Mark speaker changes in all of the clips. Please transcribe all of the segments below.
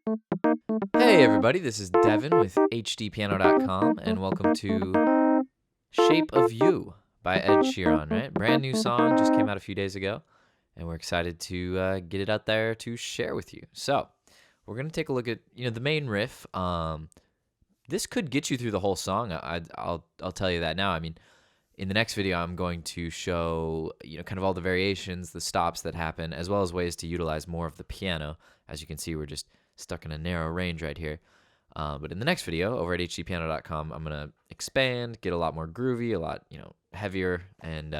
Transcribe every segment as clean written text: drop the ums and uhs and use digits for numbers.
Speaker 1: Hey everybody, this is Devin with HDpiano.com and welcome to Shape of You by Ed Sheeran, right? Brand new song, just came out a few days ago, and we're excited to get it out there to share with you. So, we're going to take a look at, the main riff. This could get you through the whole song. I'll tell you that now. I mean, in the next video, I'm going to show, kind of all the variations, the stops that happen, as well as ways to utilize more of the piano. As you can see, we're just stuck in a narrow range right here. But in the next video over at HDpiano.com, I'm going to expand, get a lot more groovy, a lot, heavier, and,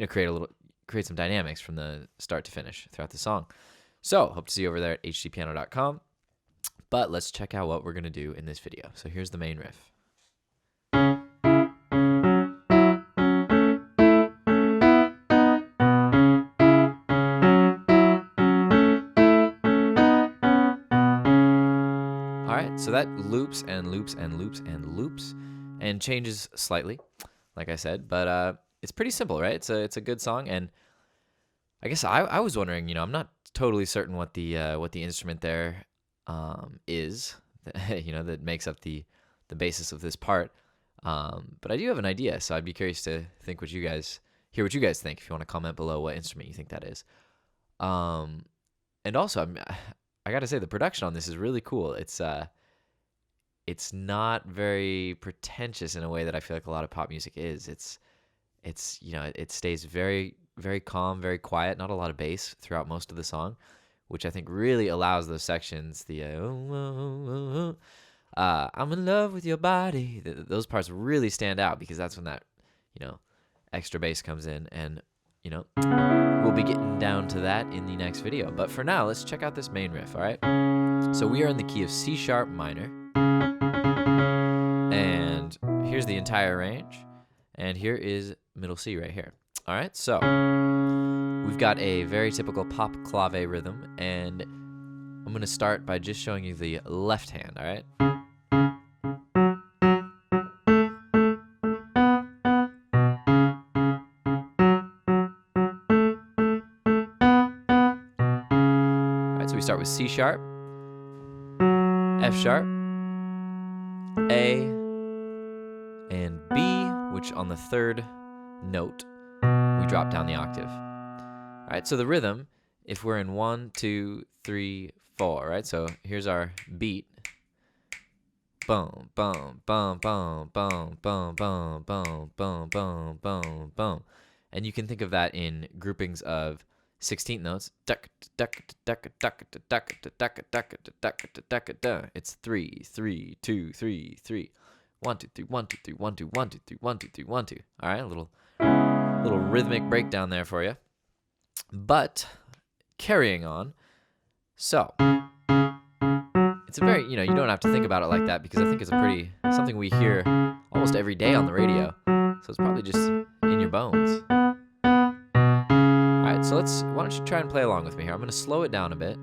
Speaker 1: create some dynamics from the start to finish throughout the song. So, hope to see you over there at HDpiano.com. But let's check out what we're going to do in this video. So here's the main riff. Alright, so that loops and loops and loops and loops and changes slightly, like I said, but it's pretty simple, right? It's a good song, and I guess I was wondering, I'm not totally certain what the instrument there is, that makes up the basis of this part, but I do have an idea, so I'd be curious to hear what you guys think. If you want to comment below what instrument you think that is, and also I gotta say the production on this is really cool. It's not very pretentious in a way that I feel like a lot of pop music is. It stays very, very calm, very quiet, not a lot of bass throughout most of the song, which I think really allows those sections, I'm in love with your body, those parts really stand out, because that's when that, extra bass comes in, and, we'll be getting down to that in the next video. But for now, let's check out this main riff, all right? So we are in the key of C sharp minor, and here's the entire range, and here is middle C right here. All right, so we've got a very typical pop clave rhythm, and I'm going to start by just showing you the left hand, all right? All right, so we start with C sharp, F sharp, A, and B, which on the third note, we drop down the octave. All right, so the rhythm, if we're in 1, 2, 3, 4, right? So here's our beat. Boom, boom, boom, boom, boom, boom, boom, boom, boom, boom, boom, boom. And you can think of that in groupings of 16th notes. It's 3, 3, 2, 3, 3. 1, 2, 3, 1, 2, 3, 1, 2, 1, 2, 3, 1, 2, 3, 1, 2. All right, a little rhythmic breakdown there for you. But carrying on, so it's a very, you don't have to think about it like that, because I think it's something we hear almost every day on the radio. So it's probably just in your bones. All right, so why don't you try and play along with me here? I'm going to slow it down a bit.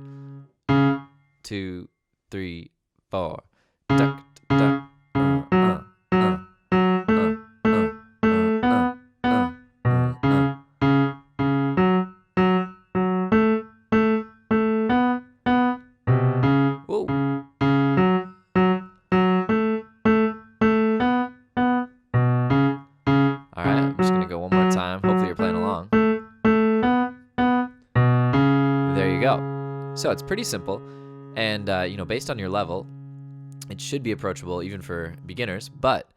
Speaker 1: 2, 3, 4. Duck, duck. So it's pretty simple, and based on your level, it should be approachable even for beginners. But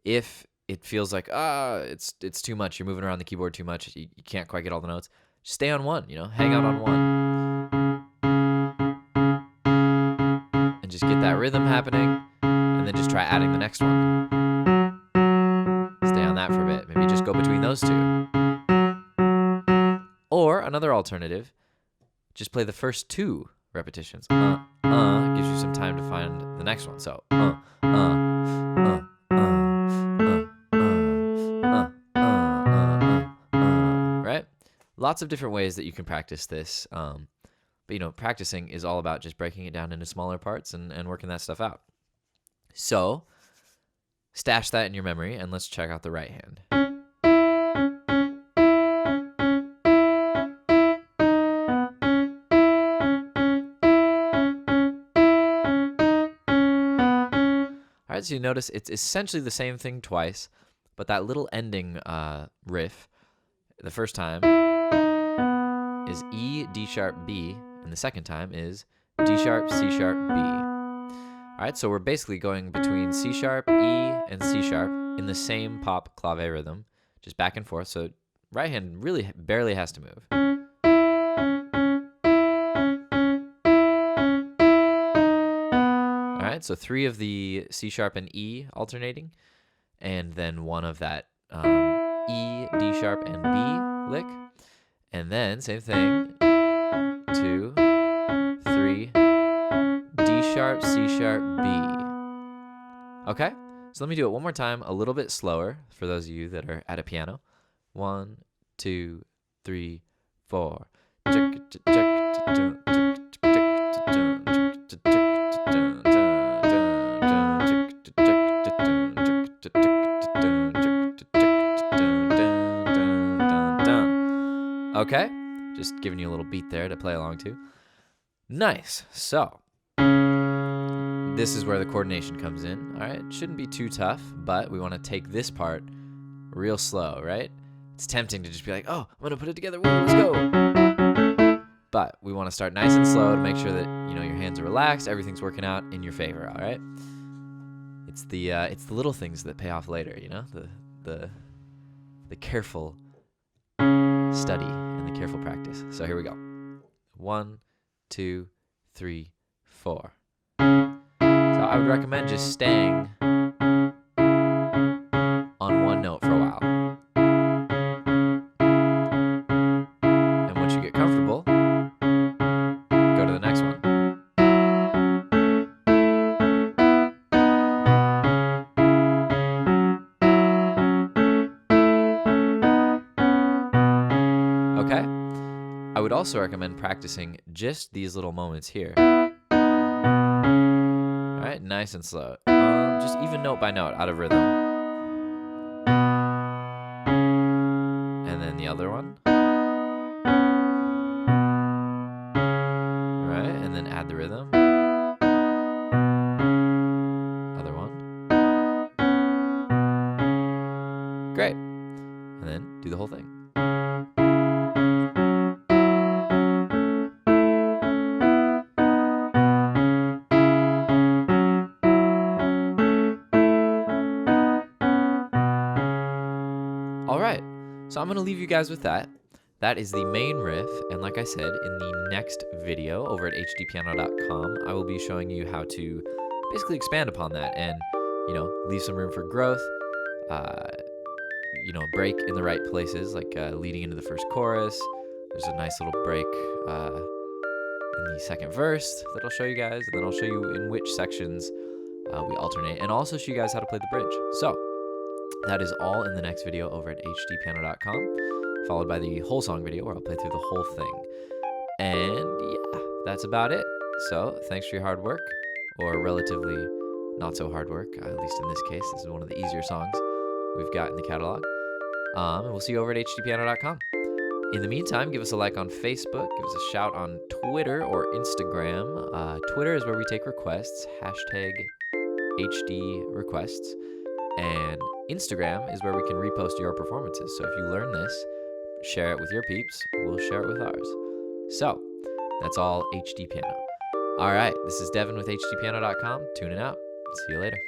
Speaker 1: if it feels like it's too much, you're moving around the keyboard too much, you can't quite get all the notes, just stay on one, hang out on one, and just get that rhythm happening, and then just try adding the next one. Stay on that for a bit. Maybe just go between those two. Or another alternative, just play the first 2 repetitions. Gives you some time to find the next one. So, right? Lots of different ways that you can practice this. But, practicing is all about just breaking it down into smaller parts and working that stuff out. So, stash that in your memory, and let's check out the right hand. All right, so you notice it's essentially the same thing twice, but that little ending riff, the first time is E, D sharp, B, and the second time is D sharp, C sharp, B. All right, so we're basically going between C sharp, E, and C sharp in the same pop clave rhythm, just back and forth. So right hand really barely has to move. All right, so 3 of the C sharp and E alternating, and then 1 of that E, D sharp, and B lick. And then same thing, 2, 3, D sharp, C sharp, B. Okay, so let me do it one more time, a little bit slower for those of you that are at a piano. 1, 2, 3, 4. Okay, just giving you a little beat there to play along to. Nice. So this is where the coordination comes in. All right, it shouldn't be too tough, but we want to take this part real slow, right? It's tempting to just be like, oh, I'm gonna put it together. Woo, let's go. But we want to start nice and slow to make sure that your hands are relaxed, everything's working out in your favor. All right. It's the little things that pay off later. The careful study and the careful practice. So here we go. 1, 2, 3, 4. So I would recommend just staying on one note for a while. And once you get comfortable, go to the next one. Okay? I would also recommend practicing just these little moments here. All right, nice and slow. Just even note by note, out of rhythm. And then the other one. All right, and then add the rhythm. Other one. Great. And then do the whole thing. All right, so I'm going to leave you guys with that. That is the main riff, and like I said, in the next video over at HDpiano.com, I will be showing you how to basically expand upon that and, leave some room for growth, break in the right places, like leading into the first chorus. There's a nice little break in the second verse that I'll show you guys, and then I'll show you in which sections we alternate, and also show you guys how to play the bridge. So that is all in the next video over at HDpiano.com, followed by the whole song video where I'll play through the whole thing. And yeah, that's about it. So thanks for your hard work, or relatively not so hard work, at least in this case. This is one of the easier songs we've got in the catalog. And we'll see you over at HDpiano.com. In the meantime, give us a like on Facebook, give us a shout on Twitter or Instagram. Twitter is where we take requests, #HD requests. And Instagram is where we can repost your performances. So if you learn this, share it with your peeps. We'll share it with ours. So that's all HD Piano. All right, this is Devin with HDpiano.com. Tuning out. See you later.